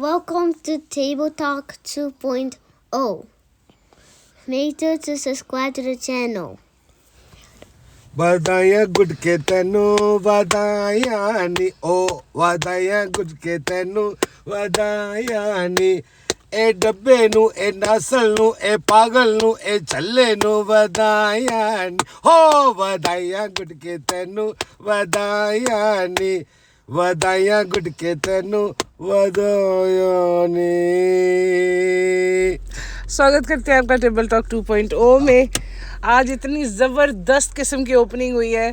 Welcome to Table Talk 2.0. Make sure to subscribe to the channel. ਵਧਾਈਆਂ good ਕੇ ਤੈਨੂੰ ਵਧਾਈਆਂ ਨੀ ਓ ਵਧਾਈਆਂ ਗੁੱਡ ਕੇ ਤੈਨੂੰ ਵਧਾਈਆਂ ਨੀ ਇਹ ਡੱਬੇ ਨੂੰ ਇਹ ਨਸਲ ਨੂੰ ਇਹ ਪਾਗਲ ਨੂੰ ਇਹ ਛੱਲੇ ਨੂੰ ਵਧਾਈਆਂ ਨੀ ਹੋ ਵਧਾਈਆਂ ਗੁੱਡ ਕੇ ਤੈਨੂੰ ਵਧਾਈਆਂ ਨੀ ਵਧਾਈਆਂ ਗੁੱਡ ਕੇ ਤੈਨੂੰ ਵਧਾਈਆਂ ਨੀ। स्वागत करते हैं आपका टेबल टॉक 2.0 में। आज इतनी ज़बरदस्त किस्म की ओपनिंग हुई है,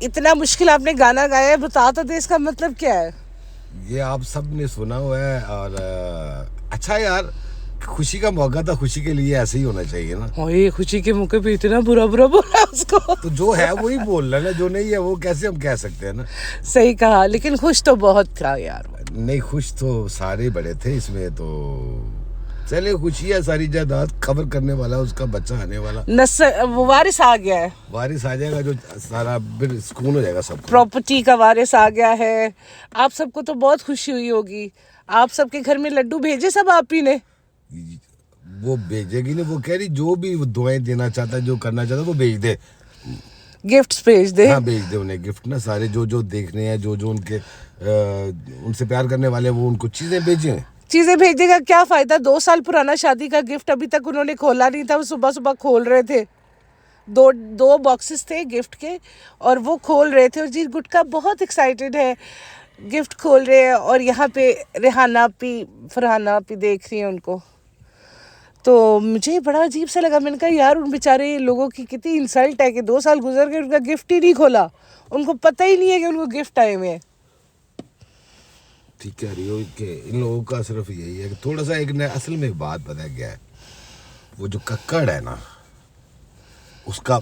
इतना मुश्किल आपने गाना गाया है, बता तो दे इसका मतलब क्या है। ये आप सब ने सुना हुआ है और अच्छा यार, खुशी का मौका था, खुशी के लिए ऐसे ही होना चाहिए ना। और ये खुशी के मौके पे इतना बुरा बोला उसको। तो जो है वही बोल रहा है ना, जो नहीं है वो कैसे हम कह सकते हैं ना। सही कहा, लेकिन खुश तो बहुत था यार। नहीं, खुश तो सारे बड़े थे इसमें, तो चलिए खुशी है। सारी जायदाद खबर करने वाला उसका बच्चा आने वाला, वो वारिस आ गया है, वारिस आ जाएगा, जो सारा फिर सुकून हो जाएगा सबको। प्रॉपर्टी का वारिस आ गया है। आप सबको तो बहुत खुशी हुई होगी। आप सबके घर में लड्डू भेजे सब आप ही ने। वो भेजेगी ना, वो कह रही जो भी दुआएं देना चाहता है, जो करना चाहता है वो भेज दे, गिफ्ट्स भेज दे। हाँ भेज दे उन्हें गिफ्ट ना, सारे जो जो देखने हैं, जो जो उनके उनसे प्यार करने वाले, वो उनको चीजें भेजें। चीजें भेजने का क्या फायदा, 2 साल पुराना शादी का गिफ्ट अभी तक उन्होंने खोला नहीं था। वो सुबह सुबह खोल रहे थे, दो बॉक्सेस थे गिफ्ट के और वो खोल रहे थे। और जी गुटका बहुत एक्साइटेड है, गिफ्ट खोल रहे हैं। और यहाँ पे रेहाना पी फरहाना पी देख रही है उनको। तो मुझे बड़ा अजीब सा लगा। मैंने कहा यार, उन बेचारे लोगों की कितनी इंसल्ट है कि 2 साल गुजर गए, उनका गिफ्ट ही नहीं खोला, उनको पता ही नहीं है कि उनको गिफ्ट आए हुए हैं। ठीक कह रही हो कि इन लोगों का सिर्फ यही है कि थोड़ा सा एक नया, असल में एक बात पता है क्या है, वो जो कक्कड़ है ना, उसका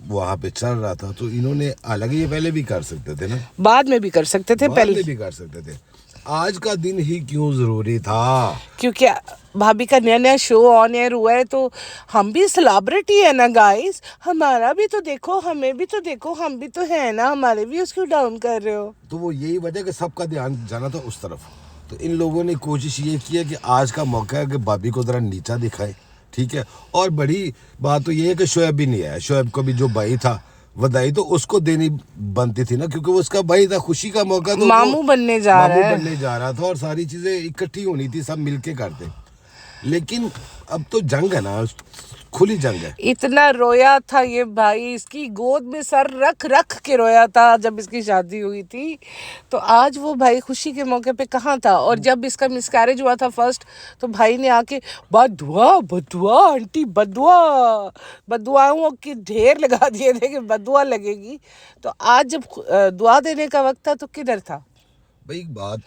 वहाँ पे चल रहा था, तो इन्होंने, हालांकि ये पहले भी कर सकते थे ना, बाद में भी कर सकते थे, पहले भी कर सकते थे। आज का दिन ही क्यों जरूरी था? क्योंकि भाभी का नया नया शो ऑन एयर हुआ है, तो हम भी सेलिब्रिटी है ना गाइस, हमारा भी तो देखो, हमें भी तो देखो, हम भी तो है ना, हमारे भी उसको डाउन कर रहे हो। तो वो यही वजह कि सबका ध्यान जाना था उस तरफ। तो इन लोगों ने कोशिश ये की है कि आज का मौका है कि भाभी को जरा नीचा दिखाए, ठीक है। और बड़ी बात तो ये है कि शोएब भी नहीं आया। शोएब को भी जो भाई था बधाई तो उसको देनी बनती थी ना, क्योंकि वो उसका भाई था, खुशी का मौका, तो मामू बनने जा रहा था और सारी चीजें इकट्ठी होनी थी, सब मिलके करते। लेकिन अब तो जंग है ना, खुली जंग है। इतना रोया था ये भाई, इसकी गोद में सर रख रख के रोया था जब इसकी शादी हुई थी। तो आज वो भाई खुशी के मौके पे कहाँ था। और जब इसका मिसकैरेज हुआ था फर्स्ट, तो भाई ने आके बदुआ बदुआ आंटी बदुआ, बदुआओं के ढेर लगा दिए थे कि बदुआ लगेगी। तो आज जब दुआ देने का वक्त था तो किधर था भाई? एक बात,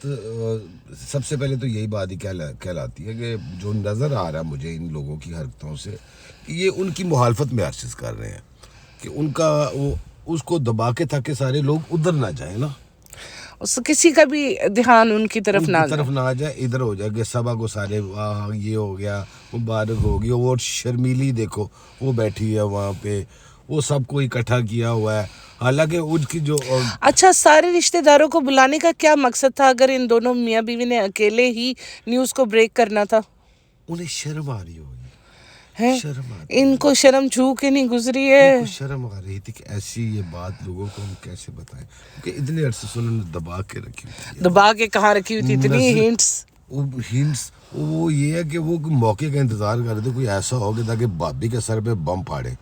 सबसे पहले तो यही बात ही कहलाती है कि जो नज़र आ रहा है मुझे इन लोगों की हरकतों से, कि ये उनकी मुखालफत में हर चीज़ कर रहे हैं, कि उनका वो उसको दबा के ताकि सारे लोग उधर ना जाए ना, किसी का भी ध्यान उनकी तरफ ना आ जाए, इधर हो जाए कि सबा को सारे वाह ये हो गया, मुबारक होगी। वो शर्मीली देखो, वो बैठी है वहाँ पे, वो सबको इकट्ठा किया हुआ है। हालांकि उसकी जो अच्छा, सारे रिश्तेदारों को बुलाने का क्या मकसद था अगर इन दोनों मियाँ बीवी ने अकेले ही न्यूज़ को ब्रेक करना था? उन्हें शर्म आ रही होगी है, इनको शर्म छू के नहीं गुजरी है। इनको शर्म आ रही थी कि ऐसी ये बात लोगों को हम कैसे बताएं, क्योंकि इतने अरसे से उन्होंने दबा के रखी हुई थी। दबा के कहाँ रखी हुई थी? इतनी हिंट्स वो ये है कि वो मौके का इंतजार कर रहे थे, कोई ऐसा हो कि ताकि भाभी के सर पे बम फाड़े।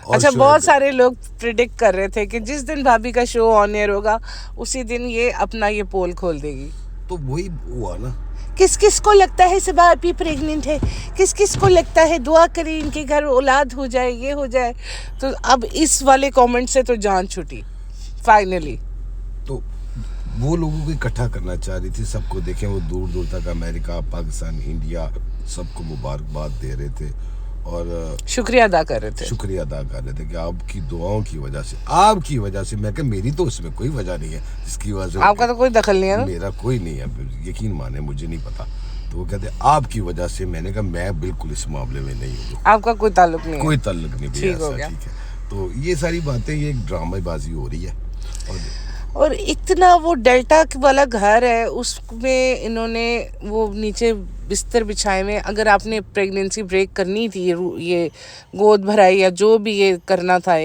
अच्छा, बहुत सारे लोग प्रिडिक्ट कर रहे थे कि जिस दिन भाभी का शो ऑन एयर होगा उसी दिन ये अपना ये पोल खोल देगी। तो वही हुआ ना। किस किस को लगता है सिबा अभी प्रेग्नेंट है, किस किस को लगता है दुआ करें इनके घर औलाद हो जाए, ये हो जाए। तो अब इस वाले कमेंट से तो जान छूटी फाइनली। तो वो लोगों को इकट्ठा करना चाह रही थी, सबको देखें, वो दूर दूर तक अमेरिका, पाकिस्तान, इंडिया, सबको मुबारकबाद दे रहे थे और शुक्रिया अदा कर रहे थे कि आपकी दुआओं की वजह से मैं कह, मेरी तो इसमें कोई वजह नहीं है जिसकी वजह से, आपका तो कोई दखल नहीं है ना? मेरा कोई नहीं है, यकीन माने, मुझे नहीं पता। तो वो कहते आपकी वजह से। मैंने कहा मैं बिल्कुल इस मामले में नहीं हूँ, आपका कोई ताल्लुक नहीं है। कोई ताल्लुक नहीं। ठीक हो गया। ठीक है, तो ये सारी बातें, ये एक ड्रामेबाजी हो रही है। और और इतना वो डेल्टा वाला घर है, उसमें इन्होंने वो नीचे बिस्तर बिछाए हुए। अगर आपने प्रेगनेंसी ब्रेक करनी थी, ये गोद भराई या जो भी ये करना था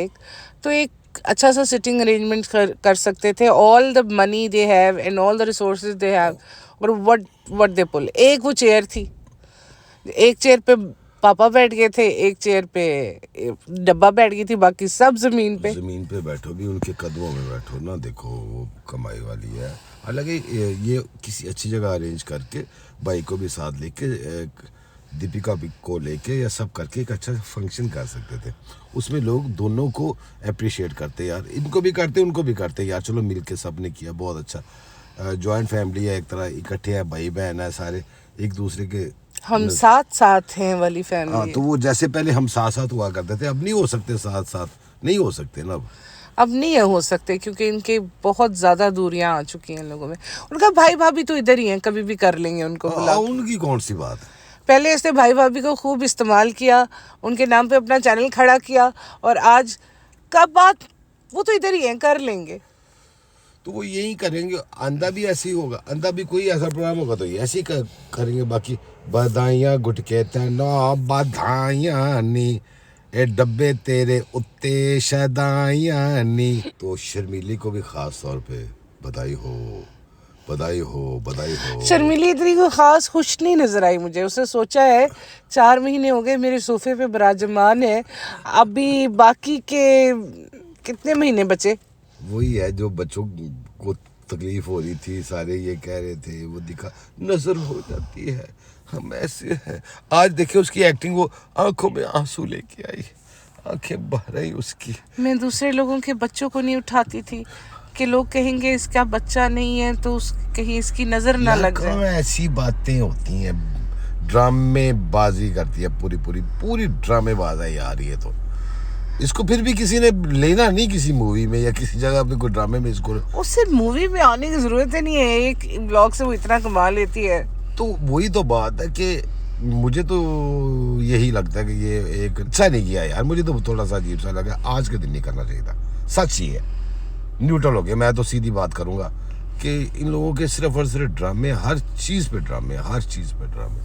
तो एक अच्छा सा सिटिंग अरेंजमेंट कर सकते थे। All the money they have and all the resources they have, और व्हाट दे पुल। एक वो चेयर थी, एक चेयर पे पापा बैठ गए थे, एक चेयर पे डब्बा बैठ गई थी, बाकी सब जमीन पे बैठो भी उनके कदमों में बैठो ना। देखो वो कमाई वाली है। हालांकि ये किसी अच्छी जगह अरेंज करके भाई को भी साथ लेके, दीपिका भी को लेके या सब करके एक अच्छा फंक्शन कर सकते थे। उसमें लोग दोनों को अप्रिशिएट करते यार, इनको भी करते उनको भी करते यार। चलो मिल के सब ने किया, बहुत अच्छा। जॉइंट फैमिली है, एक तरह इकट्ठे है, भाई बहन है सारे, एक दूसरे के हम साथ हैं वाली फैमिली। हाँ, तो वो जैसे पहले हम साथ हुआ करते थे, अब नहीं हो सकते साथ नहीं हो सकते ना अब नहीं हो सकते, क्योंकि इनके बहुत ज़्यादा दूरियां आ चुकी हैं लोगों में। उनका भाई भाभी तो इधर ही हैं, कभी भी कर लेंगे उनको बुला। उनकी कौन सी बात है। पहले इसने भाई भाभी को खूब इस्तेमाल किया, उनके नाम पे अपना चैनल खड़ा किया, और आज कब बात, वो तो इधर ही हैं, कर लेंगे। तो वो यही करेंगे। अंधा भी ऐसे ही होगा, अंधा भी कोई ऐसा प्रोग्राम होगा तो ये ऐसे ही करेंगे। बाकी बधाइयाँ गुटके तेना बधाइयाँ नी, ए डब्बे तेरे उत्ते शदाइयाँ नी। तो शर्मीली को भी खास तौर पे बधाई हो। शर्मिली इतनी कोई खास खुश नहीं नजर आई मुझे। उसने सोचा है 4 महीने हो गए मेरे सोफे पे विराजमान है, अभी बाकी के कितने महीने बचे। वही है जो बच्चों को तकलीफ हो रही थी, सारे ये कह रहे थे, वो दिखा नजर हो जाती है, हम ऐसे हैं। आज देखिए उसकी एक्टिंग, वो आंखों में आंसू लेके आई, आंखें बह रही उसकी। मैं दूसरे लोगों के बच्चों को नहीं उठाती थी कि लोग कहेंगे इसका बच्चा नहीं है तो कहीं इसकी नजर ना लग जाए। ऐसी बातें होती हैं, ड्रामेबाजी करती है, पूरी ड्रामेबाज है यार ये तो। इसको फिर भी किसी ने लेना नहीं किसी मूवी में या किसी जगह पे कोई ड्रामे में इसको। उससे मूवी में आने की जरूरत ही नहीं है, एक ब्लॉग से वो इतना कमा लेती है। तो वही तो बात है कि मुझे तो यही लगता है कि ये एक अच्छा नहीं किया यार। मुझे तो थोड़ा सा अजीब सा लगा, आज के दिन नहीं करना चाहिए था। सच ही है, न्यूट्रल हो गया। मैं तो सीधी बात करूंगा कि इन लोगों के सिर्फ और सिर्फ ड्रामे, हर चीज पे ड्रामे।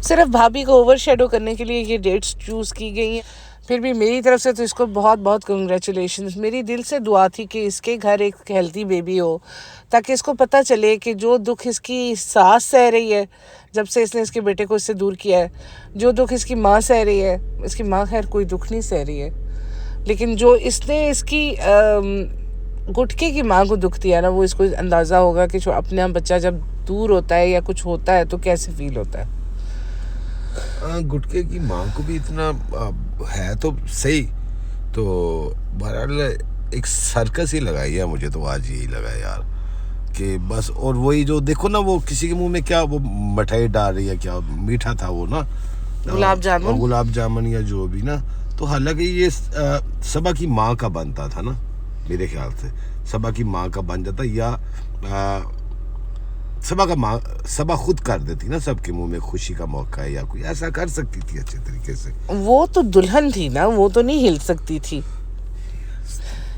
सिर्फ भाभी को ओवरशैडो करने के लिए ये डेट्स चूज की गई हैं। फिर भी मेरी तरफ से तो इसको बहुत बहुत कंग्रेचुलेशंस। मेरी दिल से दुआ थी कि इसके घर एक हेल्थी बेबी हो, ताकि इसको पता चले कि जो दुख इसकी सास सह रही है जब से इसने इसके बेटे को इससे दूर किया है, जो दुख इसकी माँ सह रही है, इसकी माँ खैर कोई दुख नहीं सह रही है, लेकिन जो इसने इसकी गुटके की माँ को दुख दिया ना, वो इसको अंदाज़ा होगा कि जो अपना बच्चा जब दूर होता है या कुछ होता है तो कैसे फील होता है। गुटके की माँ को भी इतना है तो सही। तो बहरहाल एक सर्कस ही लगाई है, मुझे तो आज यही लगा यार कि बस। और वही जो देखो ना, वो किसी के मुंह में क्या वो मिठाई डाल रही है, क्या मीठा था वो ना, गुलाब जामुन या जो भी ना। तो हालांकि ये सबा की माँ का बनता था ना, मेरे ख्याल से सबा की माँ का बन जाता, या सबा खुद कर देती ना सबके मुंह में खुशी का मौका है, या कोई ऐसा कर सकती थी अच्छे तरीके से। वो तो दुल्हन थी ना, वो तो नहीं हिल सकती थी।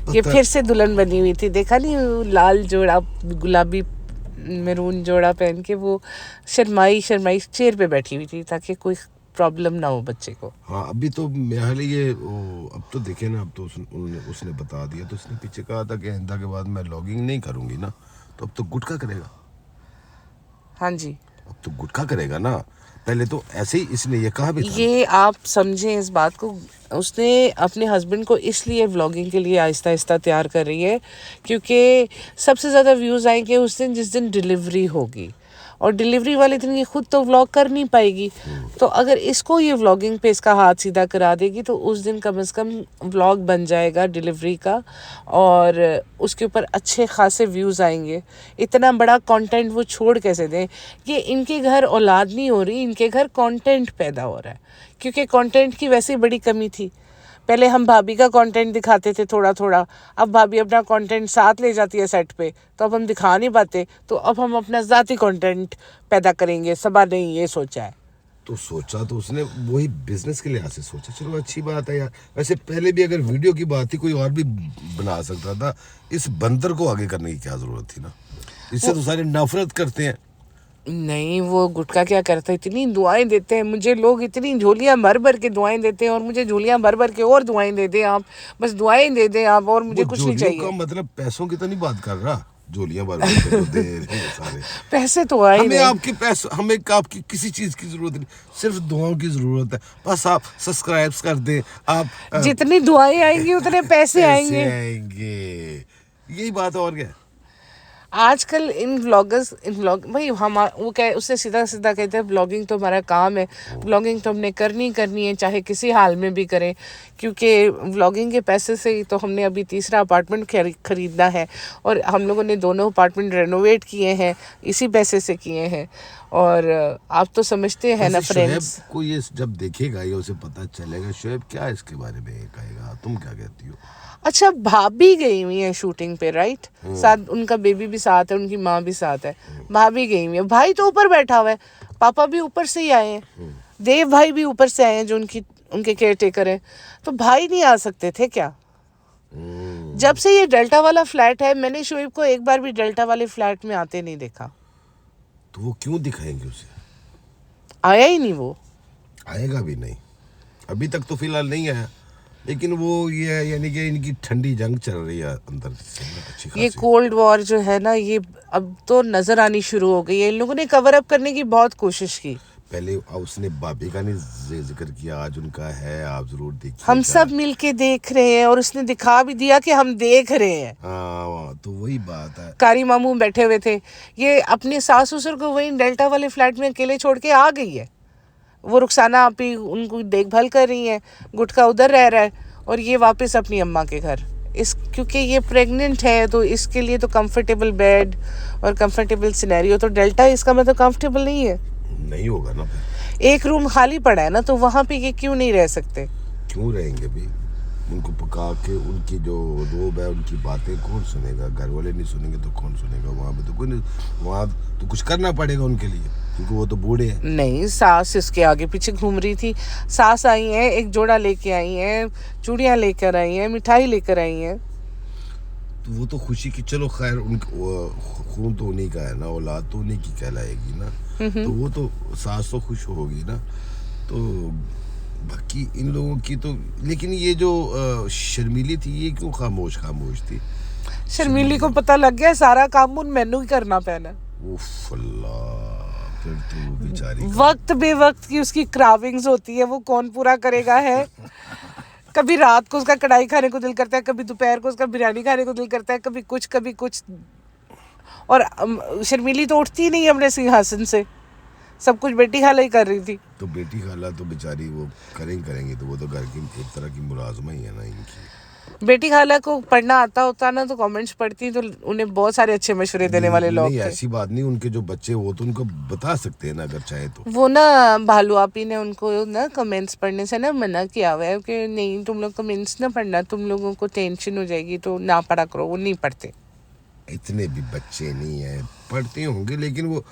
ये फिर से दुल्हन बनी हुई थी, देखा नहीं, लाल जोड़ा गुलाबी मैरून जोड़ा पहन के वो शर्माई चेयर पे बैठी हुई थी ताकि कोई प्रॉब्लम ना हो बच्चे को। हाँ, अभी तो मेरे ये अब तो देखे ना, अब तो उसने बता दिया। तो उसने पीछे कहा था कि आइंदा के बाद मैं लॉगिंग नहीं करूंगी ना, तो अब तो गुटखा करेगा। हाँ जी, अब तो गुटखा करेगा ना। पहले तो ऐसे ही इसने ये कहा भी था। ये आप समझें इस बात को, उसने अपने हस्बैंड को इसलिए व्लॉगिंग के लिए आहिस्ता आहिस्ता तैयार कर रही है क्योंकि सबसे ज़्यादा व्यूज़ आएंगे उस दिन जिस दिन डिलीवरी होगी, और डिलीवरी वाले दिन ये खुद तो व्लॉग कर नहीं पाएगी। तो अगर इसको ये व्लॉगिंग पे इसका हाथ सीधा करा देगी तो उस दिन कम से कम व्लॉग बन जाएगा डिलीवरी का, और उसके ऊपर अच्छे खासे व्यूज़ आएंगे। इतना बड़ा कंटेंट वो छोड़ कैसे दें। ये इनके घर औलाद नहीं हो रही, इनके घर कंटेंट पैदा हो रहा है, क्योंकि कंटेंट की वैसे ही बड़ी कमी थी। पहले हम भाभी का कंटेंट दिखाते थे थोड़ा थोड़ा, अब भाभी अपना कंटेंट साथ ले जाती है सेट पे, तो अब हम दिखा नहीं पाते, तो अब हम अपना ज़ाती कंटेंट पैदा करेंगे। सबा ने ये सोचा है। तो सोचा तो उसने वही बिजनेस के लिहाज से सोचा, चलो अच्छी बात है यार। वैसे पहले भी अगर वीडियो की बात थी कोई और भी बना सकता था, इस बंदर को आगे करने की क्या जरूरत थी ना। इससे तो सारे नफरत करते हैं। नहीं, वो गुटखा क्या करता है, इतनी दुआएं देते हैं मुझे लोग, इतनी झोलियां भर भर के दुआएं देते हैं, और मुझे झोलियां भर भर के और दुआएं दे दें आप, बस दुआएं दे दें आप, और मुझे कुछ नहीं चाहिए। का मतलब पैसों की तो नहीं बात कर रहा, झोलियां भर भर के दे रहे हैं सारे। पैसे तो आए हमें आपके पैसे, हमें आपकी किसी चीज की जरूरत नहीं, सिर्फ दुआओं की जरूरत है। बस आप सब्सक्राइब कर दें, आप जितनी दुआएं आएंगी उतने पैसे आएंगे। यही बात है, और क्या। आजकल इन व्लॉग भाई हम वो क्या उससे सीधा सीधा कहते हैं ब्लॉगिंग तो हमारा काम है, ब्लॉगिंग तो हमने करनी है, चाहे किसी हाल में भी करें, क्योंकि व्लॉगिंग के पैसे से ही तो हमने अभी तीसरा अपार्टमेंट खरीदना है, और हम लोगों ने दोनों अपार्टमेंट रेनोवेट किए हैं, इसी पैसे से किए हैं। और आप तो समझते हैं ना फ्रेंड्स, को ये जब देखेगा ये उसे पता चलेगा शोएब क्या इसके बारे में कहेगा। तुम क्या कहती हो? अच्छा, भाभी गई हुई है शूटिंग पे, राइट, साथ उनका बेबी भी साथ है, उनकी माँ भी साथ है, भाभी गई हुई है, भाई तो ऊपर बैठा हुआ है, पापा भी ऊपर से ही आए हैं, देव भाई भी ऊपर से आए हैं जो उनके केयर टेकर हैं, तो भाई नहीं आ सकते थे क्या? जब से ये डेल्टा वाला फ्लैट है, मैंने शोएब को एक बार भी डेल्टा वाले फ्लैट में आते नहीं देखा। तो वो क्यों दिखाएंगे उसे? आया ही नहीं, वो आएगा भी नहीं, अभी तक तो फिलहाल नहीं आया। लेकिन वो ये यानी कि इनकी ठंडी जंग चल रही है अंदर से अच्छी खासी। ये कोल्ड वॉर जो है ना, ये अब तो नजर आनी शुरू हो गई है। इन लोगों ने कवर अप करने की बहुत कोशिश की। पहले उसने भाभी का नहीं जिक्र किया, आज उनका है, आप जरूर देखिए। हम सब मिलके देख रहे हैं, और उसने दिखा भी दिया कि हम देख रहे हैं। हाँ, तो वही बात है। कारी मामू बैठे हुए थे, ये अपने सास ससुर को वही डेल्टा वाले फ्लैट में अकेले छोड़ के आ गई है। वो रुखसाना आप ही उनको देखभाल कर रही हैं, गुटका उधर रह रहा है, और ये वापस अपनी अम्मा के घर। क्योंकि ये प्रेग्नेंट है, तो इसके लिए तो कंफर्टेबल बेड और कंफर्टेबल सिनेरियो, तो डेल्टा इसका मतलब कंफर्टेबल नहीं होगा ना फिर। एक रूम खाली पड़ा है ना, तो वहाँ पे ये क्यों नहीं रह सकते? क्यों रहेंगे भी? उनको पका के उनकी जो रोब है, उनकी बातें कौन सुनेगा? घर वाले नहीं सुनेंगे तो कौन सुनेगा? वहाँ पे तो कोई नहीं, वहाँ तो कुछ करना पड़ेगा उनके लिए, क्योंकि वो तो बूढ़े हैं। नहीं, सास इसके आगे पीछे घूम रही थी। सास आई हैं, एक जोड़ा लेके आई हैं, चूड़ियाँ लेकर आई हैं, मिठाई लेकर आई हैं। तो वो तो खुशी की, चलो खैर, उनका खून तो उन्हीं का है ना, औलाद तो उन्हीं की कहलाएगी ना, तो वो तो सास तो खुश होगी ना। तो बाकी इन लोगों की तो, लेकिन ये जो शर्मीली थी, ये क्यों खामोश थी? शर्मीली को पता लग गया सारा काम उन मैनू ही करना पैना। उफ अल्लाह, फिर तो बेचारी वक्त बेवक्त की उसकी क्राविंग्स होती है, वो कौन पूरा करेगा है। कभी रात को उसका कढ़ाई खाने को दिल करता है, कभी दोपहर को उसका बिरयानी खाने को दिल करता है, कभी कुछ। और शर्मीली तो उठती नहीं अपने सिंहासन से, सब कुछ बेटी खाला ही कर रही थी। तो बेटी खाला तो बेचारी वो करेंगी, तो वो तो घर की एक तरह की मुलाजमा ही है ना इनकी। बेटी खाला को पढ़ना आता होता ना, तो कमेंट्स पढ़ती, तो उन्हें बहुत सारे अच्छे मशवरे देने वाले लोग थे। ऐसी बात नहीं, उनके जो बच्चे वो तो उनको बता सकते हैं ना अगर चाहे तो। वो ना भालू आपी ने उनको ना कमेंट्स पढ़ने से ना मना किया हुआ है कि नहीं, तुम लोग कमेंट्स ना पढ़ना, तुम लोगों को टेंशन हो जाएगी, तो ना पढ़ा करो। वो नहीं पढ़ते, इतने भी बच्चे नहीं है, पढ़ते होंगे, लेकिन वो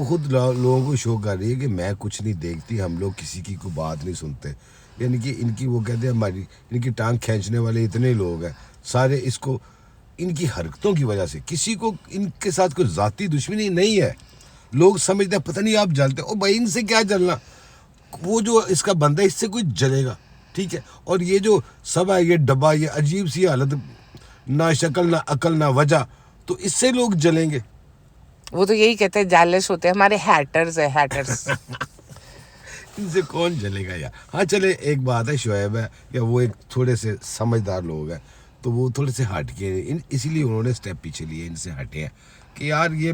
खुद लोगों को शो कर रही है कि मैं कुछ नहीं देखती, हम लोग किसी की कोई बात नहीं सुनते। यानी कि इनकी, वो कहते हैं हमारी, इनकी टांग खींचने वाले इतने लोग हैं सारे, इसको इनकी हरकतों की वजह से किसी को इनके साथ कोई ज़ाती दुश्मनी नहीं है। लोग समझते हैं पता नहीं आप जलते हो, भाई इनसे क्या जलना, वो जो इसका बंदा इससे कोई जलेगा, ठीक है। और ये जो सब है, ये डब्बा, ये अजीब सी हालत, ना शक्ल ना अकल ना वजह, तो इससे लोग जलेंगे। वो तो यही कहते हैं, जेलस होते हैं, हमारे हैटर्स है, हैटर्स। इनसे कौन जलेगा यार। हाँ चले, एक बात है, शोएब है या वो एक थोड़े से समझदार लोग हैं, तो वो थोड़े से हट के इसीलिए उन्होंने स्टेप पीछे लिए, इनसे हटे हैं कि यार ये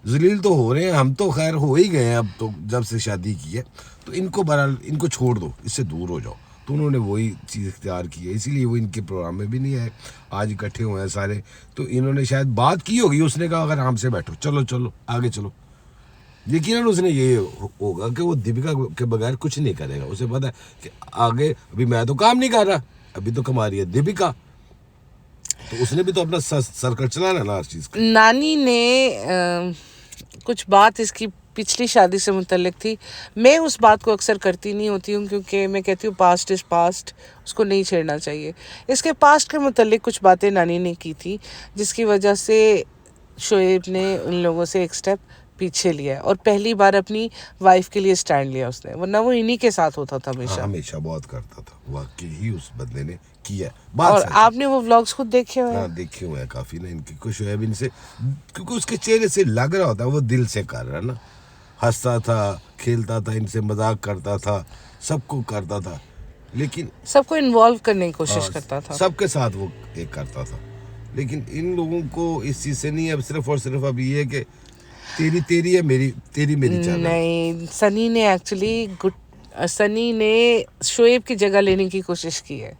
जलील तो हो रहे हैं, हम तो खैर हो ही गए हैं अब तो, जब से शादी की है, तो इनको बहरहाल इनको छोड़ दो, इससे दूर हो जाओ। तो उन्होंने वही चीज़ इख्तियार की है, इसीलिए वो इनके प्रोग्राम में भी नहीं है। आज इकट्ठे हुए हैं सारे, तो इन्होंने शायद बात की होगी, उसने कहा अगर आराम से बैठो, चलो आगे चलो। यकीनन उसने ये होगा कि वो दीपिका के बगैर कुछ नहीं करेगा, उसे पता है कि आगे, अभी मैं तो काम नहीं कर रहा, अभी तो कमा रही है दीपिका, तो उसने भी तो अपना सर्कल चलाना ना हर चीज़ का। नानी ने कुछ बात इसकी पिछली शादी से मुतल्लिक थी। मैं उस बात को अक्सर करती नहीं होती हूँ क्योंकि मैं कहती हूँ पास्ट इज़ पास्ट, उसको नहीं छेड़ना चाहिए। इसके पास्ट के मुतल्लिक कुछ बातें नानी ने की थी जिसकी वजह से शोएब ने उन लोगों से एक स्टेप पीछे लिया है और पहली बार अपनी वाइफ के लिए स्टैंड लिया उसने, वरना वो इन्हीं के साथ होता था हमेशा। हमेशा बहुत करता था, वाकई ही उस बंदे ने किया। और आपने वो व्लॉग्स खुद देखे हुए हैं? हाँ देखे हुए हैं काफी ना इनकी, कुछ शोएब इनसे, क्योंकि उसके चेहरे से लग रहा होता है वो दिल से कर रहा है ना, हंसता था, खेलता था, इनसे मजाक करता था, सबको करता था, लेकिन सबको इन्वॉल्व करने की कोशिश करता था, सबके साथ वो एक करता था। लेकिन इन लोगों को इस चीज से नहीं, अब सिर्फ और सिर्फ अब ये है कि तेरी है मेरी, तेरी मेरी चल। नहीं, सनी ने शोएब की जगह लेने की कोशिश की है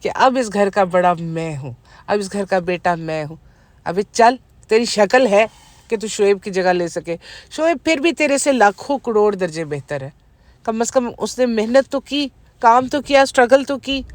कि अब इस घर का बड़ा मैं हूँ, अब इस घर का बेटा मैं हूँ, अभी चल तेरी शक्ल है कि तू शोएब की जगह ले सके। शोएब फिर भी तेरे से लाखों करोड़ दर्जे बेहतर है, कम से कम उसने मेहनत तो की, काम तो किया, स्ट्रगल तो की।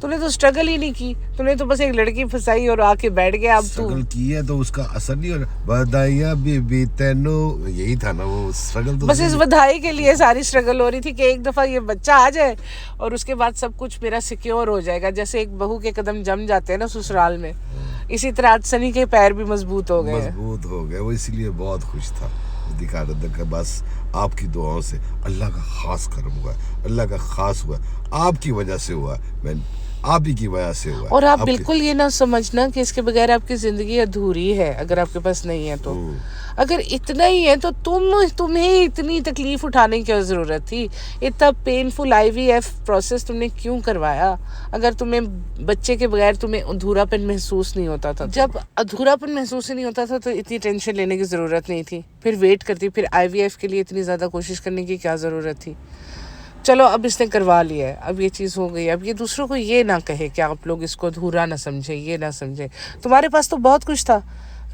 तूने तो स्ट्रगल ही नहीं की, तूने तो बस एक लड़की फंसाई और आके बैठ गया। अब तू स्ट्रगल की है तो उसका असर नहीं हो रहा। बधाइयां बीबी तेनो, यही था ना वो स्ट्रगल तो। बस इस बधाई के लिए सारी स्ट्रगल हो रही थी कि एक दफा ये बच्चा आ जाए और उसके बाद सब कुछ मेरा सिक्योर हो जाएगा। जैसे एक बहू के कदम जम जाते हैं ना ससुराल में, इसी तरह आज सनी के पैर भी मजबूत हो गए। मजबूत हो गए वो, इसीलिए बहुत खुश था। दिखा रहा था कि बस आपकी दुआओं से अल्लाह का खास करम हुआ, अल्लाह का खास हुआ, आपकी वजह से हुआ, मैं आप ही की वजह से हुआ। और आप बिल्कुल ये ना समझना कि इसके बगैर आपकी जिंदगी अधूरी है अगर आपके पास नहीं है तो। अगर इतना ही है तो तुम्हें इतनी तकलीफ उठाने की क्या जरूरत थी? इतना पेनफुल IVF प्रोसेस तुमने क्यों करवाया? अगर तुम्हें बच्चे के बगैर तुम्हें अधूरापन महसूस नहीं होता था, जब अधूरापन महसूस ही नहीं होता था तो इतनी टेंशन लेने की ज़रूरत नहीं थी, फिर वेट करती, फिर IVF के लिए इतनी ज़्यादा कोशिश करने की क्या ज़रूरत थी? चलो अब इसने करवा लिया है, अब ये चीज़ हो गई। अब ये दूसरों को ये ना कहे कि आप लोग इसको अधूरा ना समझे, ये ना समझे। तुम्हारे पास तो बहुत कुछ था,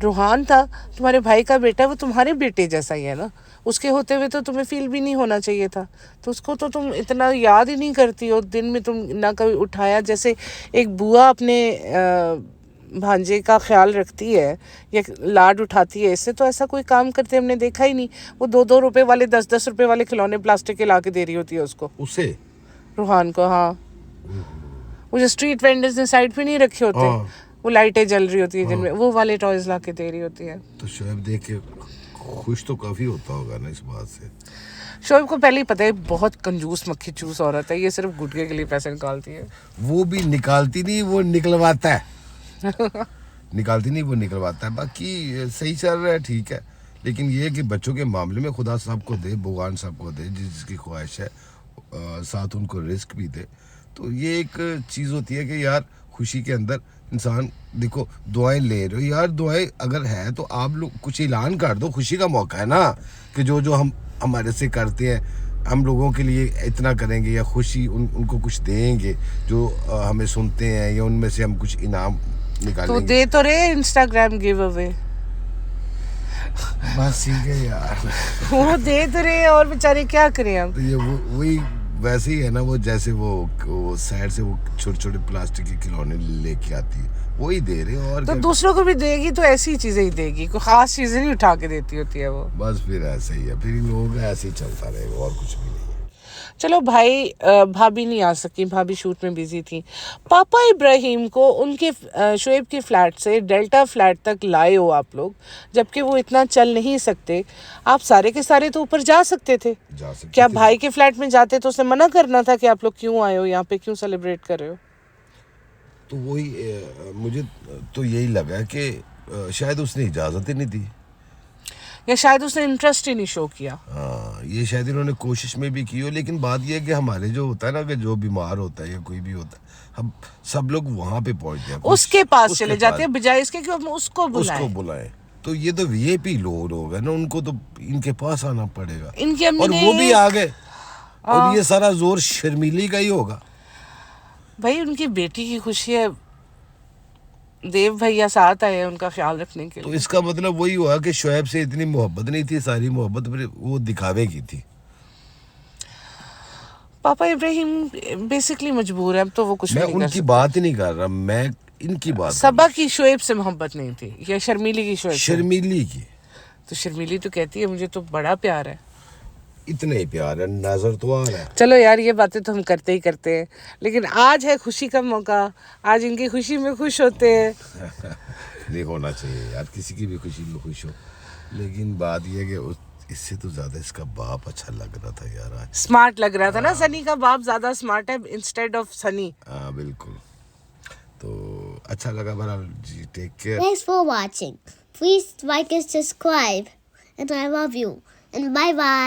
रूहान था, तुम्हारे भाई का बेटा, वो तुम्हारे बेटे जैसा ही है ना, उसके होते हुए तो तुम्हें फील भी नहीं होना चाहिए था। तो उसको तो तुम इतना याद ही नहीं करती हो, दिन में तुम ना कभी उठाया। जैसे एक बुआ अपने भांजे का ख्याल रखती है या लाड उठाती है इससे, तो ऐसा कोई काम करते हमने देखा ही नहीं। वो 2-2 रुपए वाले 10-10 रुपए वाले खिलौने प्लास्टिक के ला के दे रही होती है उसको, उसे रूहान को। हाँ, वो जो स्ट्रीट वेंडर्स ने साइड पे नहीं रखे होते, वो लाइटें जल रही होती है जिनमें, वो वाले टॉयज ला के दे रही होती है। तो शोएब देख के खुश तो काफी होता होगा ना इस बात से। शोएब को पहले ही पता है बहुत कंजूस मक्खी चूस औरत है, ये सिर्फ गुटके के लिए पैसे निकालती है। वो भी निकालती नहीं, वो निकलवाता है। निकालती नहीं, वो निकलवाता है। बाकी सही चल रहा है, ठीक है। लेकिन ये है कि बच्चों के मामले में खुदा साहब को दे, भगवान साहब को दे, जिसकी ख्वाहिश है, साथ उनको रिस्क भी दे। तो ये एक चीज़ होती है कि यार खुशी के अंदर इंसान, देखो दुआएं ले रहे हो यार, दुआएं अगर है तो आप लोग कुछ ऐलान कर दो, खुशी का मौका है ना, कि जो जो हम हमारे से करते हैं, हम लोगों के लिए इतना करेंगे, या खुशी उनको कुछ देंगे जो हमें सुनते हैं, या उनमें से हम कुछ इनाम निकालेंगे। तो दे तो रहे इंस्टाग्राम गिव अवे, बस ठीक है यार। वो दे तो रहे, और बेचारे क्या करें हम। तो ये वही वैसे ही है ना, वो जैसे वो साइड से वो छोटे छोटे प्लास्टिक के खिलौने लेके आती है, वही दे रहे हो। और तो दूसरों को भी देगी तो ऐसी चीजें ही देगी, कोई खास चीजें नहीं उठा के देती होती है वो। बस फिर ऐसे ही है, फिर इन लोगों का ऐसे ही चलता रहेगा, और कुछ भी नहीं है। चलो भाई, भाभी नहीं आ सकी, भाभी शूट में बिजी थी। पापा इब्राहिम को उनके शोएब के फ्लैट से डेल्टा फ्लैट तक लाए हो आप लोग, जबकि वो इतना चल नहीं सकते। आप सारे के सारे तो ऊपर जा सकते थे। क्या भाई के फ्लैट में जाते तो उसने मना करना था कि आप लोग क्यों आए हो यहाँ पे, क्यों सेलिब्रेट कर रहे हो? तो वही मुझे तो यही लगा कि शायद उसने इजाज़त ही नहीं दी, या शायद उसने इंटरेस्ट ही नहीं शो किया। हाँ, ये शायद इन्होंने कोशिश में भी की हो। लेकिन बात ये है कि हमारे जो होता है ना, कि जो बीमार होता है या कोई भी होता है, हम सब लोग वहाँ पे पहुँच जाए, उसके पास चले जाते हैं, बजाय इसके कि हम उसको बुलाएं। तो ये तो VIP लोग हो गए ना, उनको तो इनके पास आना पड़ेगा। इनकी अम्मी और वो भी आ गए, और ये सारा जोर शर्मीली का ही होगा। भाई उनकी बेटी की खुशी है, देव भैया साथ आए हैं उनका ख्याल रखने के लिए। तो इसका मतलब वही हुआ कि शोएब से इतनी मोहब्बत नहीं थी, सारी मोहब्बत वो दिखावे की थी। पापा इब्राहिम बेसिकली मजबूर है, अब तो वो कुछ मैं नहीं कर उनकी बात ही नहीं कर रहा, मैं इनकी बात। सबा की शोएब से मोहब्बत नहीं थी, या शर्मीली की शोएब? शर्मीली की। तो शर्मीली तो कहती है मुझे तो बड़ा प्यार है। इतने ही प्यार है, नजर तो आ रहा है। चलो यार, ये बातें तो हम करते ही करते हैं, लेकिन आज है खुशी का मौका, आज इनकी खुशी में खुश होते हैं। नहीं होना चाहिए यार, किसी की भी खुशी में खुश हो, लेकिन बात यह है कि इससे तो ज्यादा इसका बाप अच्छा लग रहा था यार आज। स्मार्ट लग रहा था ना, सनी का बाप ज्यादा स्मार्ट है इंस्टेड ऑफ सनी। हाँ बिल्कुल, तो अच्छा लगा बहरहाल जी। Take care. Thanks for watching. Please like and subscribe. And I love you. And bye bye.